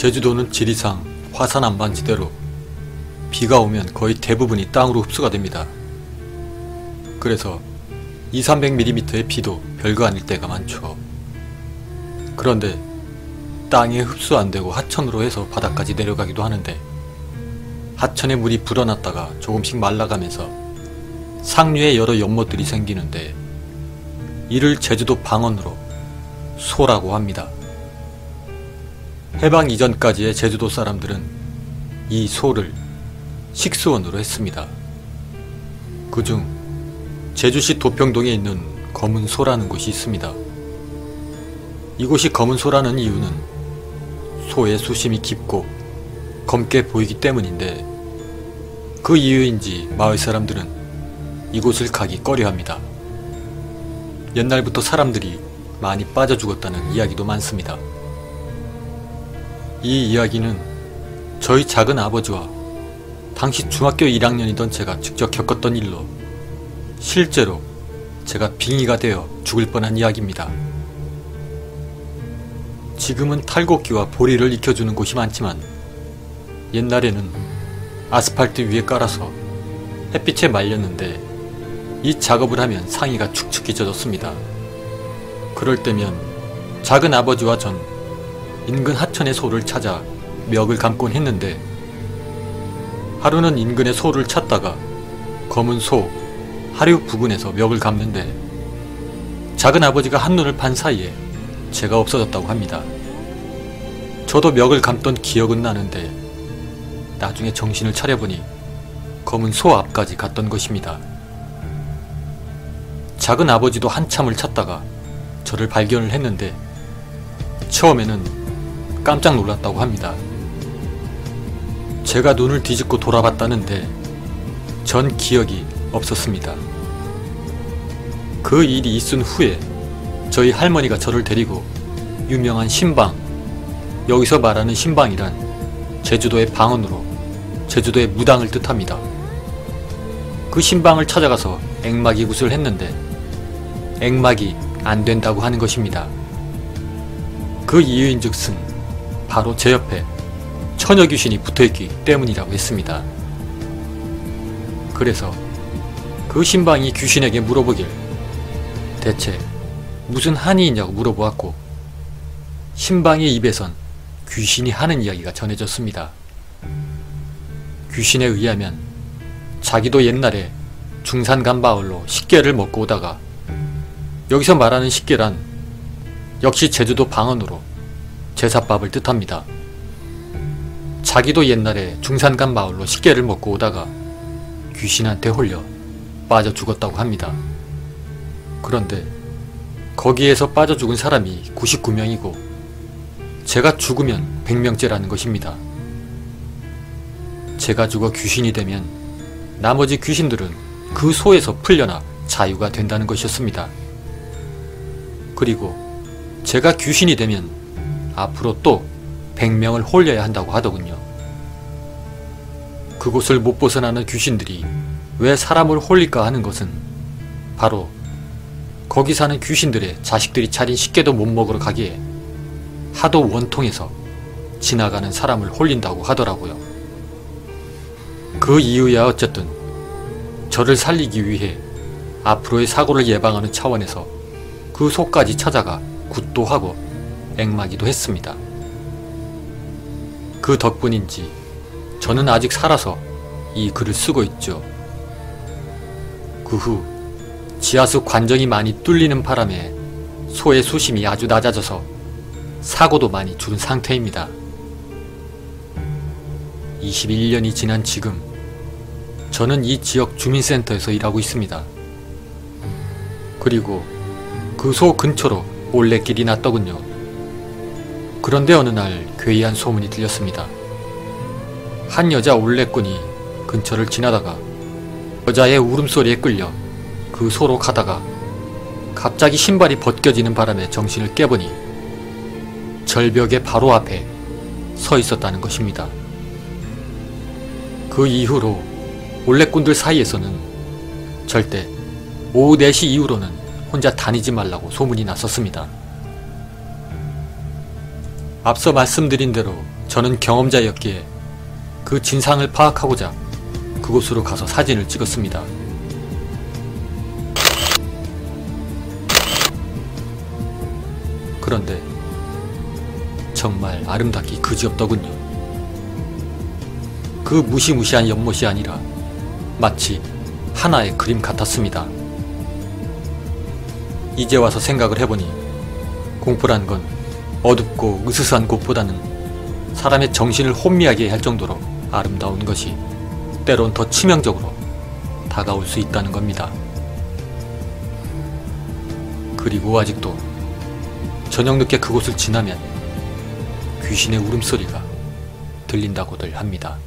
제주도는 지리상 화산 안반지대로 비가 오면 거의 대부분이 땅으로 흡수가 됩니다. 그래서 200~300mm의 비도 별거 아닐 때가 많죠. 그런데 땅에 흡수 안되고 하천으로 해서 바다까지 내려가기도 하는데, 하천에 물이 불어났다가 조금씩 말라가면서 상류에 여러 연못들이 생기는데, 이를 제주도 방언으로 소라고 합니다. 해방 이전까지의 제주도 사람들은 이 소를 식수원으로 했습니다. 그중 제주시 도평동에 있는 검은소라는 곳이 있습니다. 이곳이 검은소라는 이유는 소의 수심이 깊고 검게 보이기 때문인데, 그 이유인지 마을 사람들은 이곳을 가기 꺼려합니다. 옛날부터 사람들이 많이 빠져 죽었다는 이야기도 많습니다. 이 이야기는 저희 작은 아버지와 당시 중학교 1학년이던 제가 직접 겪었던 일로, 실제로 제가 빙의가 되어 죽을 뻔한 이야기입니다. 지금은 탈곡기와 보리를 익혀주는 곳이 많지만, 옛날에는 아스팔트 위에 깔아서 햇빛에 말렸는데, 이 작업을 하면 상의가 축축히 젖었습니다. 그럴 때면 작은 아버지와 전 인근 하천의 소를 찾아 멱을 감곤 했는데, 하루는 인근의 소를 찾다가 검은 소 하류 부근에서 멱을 감는데, 작은 아버지가 한눈을 판 사이에 제가 없어졌다고 합니다. 저도 멱을 감던 기억은 나는데, 나중에 정신을 차려보니 검은 소 앞까지 갔던 것입니다. 작은 아버지도 한참을 찾다가 저를 발견을 했는데, 처음에는 깜짝 놀랐다고 합니다. 제가 눈을 뒤집고 돌아봤다는데 전 기억이 없었습니다. 그 일이 있은 후에 저희 할머니가 저를 데리고 유명한 신방, 여기서 말하는 신방이란 제주도의 방언으로 제주도의 무당을 뜻합니다. 그 신방을 찾아가서 액막이 굿을 했는데 액막이 안 된다고 하는 것입니다. 그 이유인즉슨 바로 제 옆에 처녀 귀신이 붙어있기 때문이라고 했습니다. 그래서 그 신방이 귀신에게 물어보길 대체 무슨 한이 있냐고 물어보았고, 신방의 입에선 귀신이 하는 이야기가 전해졌습니다. 귀신에 의하면 자기도 옛날에 중산간 마을로 식계를 먹고 오다가, 여기서 말하는 식계란 역시 제주도 방언으로 제사밥을 뜻합니다. 자기도 옛날에 중산간 마을로 식계를 먹고 오다가 귀신한테 홀려 빠져 죽었다고 합니다. 그런데 거기에서 빠져 죽은 사람이 99명이고 제가 죽으면 100명째라는 것입니다. 제가 죽어 귀신이 되면 나머지 귀신들은 그 소에서 풀려나 자유가 된다는 것이었습니다. 그리고 제가 귀신이 되면 앞으로 또 100명을 홀려야 한다고 하더군요. 그곳을 못 벗어나는 귀신들이 왜 사람을 홀릴까 하는 것은 바로 거기 사는 귀신들의 자식들이 차린 식계도 못 먹으러 가기에 하도 원통해서 지나가는 사람을 홀린다고 하더라고요. 그 이유야 어쨌든 저를 살리기 위해 앞으로의 사고를 예방하는 차원에서 그 소까지 찾아가 굿도 하고 액막이도 했습니다. 그 덕분인지 저는 아직 살아서 이 글을 쓰고 있죠. 그 후 지하수 관정이 많이 뚫리는 바람에 소의 수심이 아주 낮아져서 사고도 많이 줄은 상태입니다. 21년이 지난 지금 저는 이 지역 주민센터에서 일하고 있습니다. 그리고 그 소 근처로 올레길이 났더군요. 그런데 어느 날 괴이한 소문이 들렸습니다. 한 여자 올레꾼이 근처를 지나다가 여자의 울음소리에 끌려 그 소로 가다가 갑자기 신발이 벗겨지는 바람에 정신을 깨보니 절벽의 바로 앞에 서 있었다는 것입니다. 그 이후로 올레꾼들 사이에서는 절대 오후 4시 이후로는 혼자 다니지 말라고 소문이 났었습니다. 앞서 말씀드린 대로 저는 경험자였기에 그 진상을 파악하고자 그곳으로 가서 사진을 찍었습니다. 그런데 정말 아름답기 그지없더군요. 그 무시무시한 연못이 아니라 마치 하나의 그림 같았습니다. 이제 와서 생각을 해보니 공포란 건 어둡고 으스스한 곳보다는 사람의 정신을 혼미하게 할 정도로 아름다운 것이 때론 더 치명적으로 다가올 수 있다는 겁니다. 그리고 아직도 저녁 늦게 그곳을 지나면 귀신의 울음소리가 들린다고들 합니다.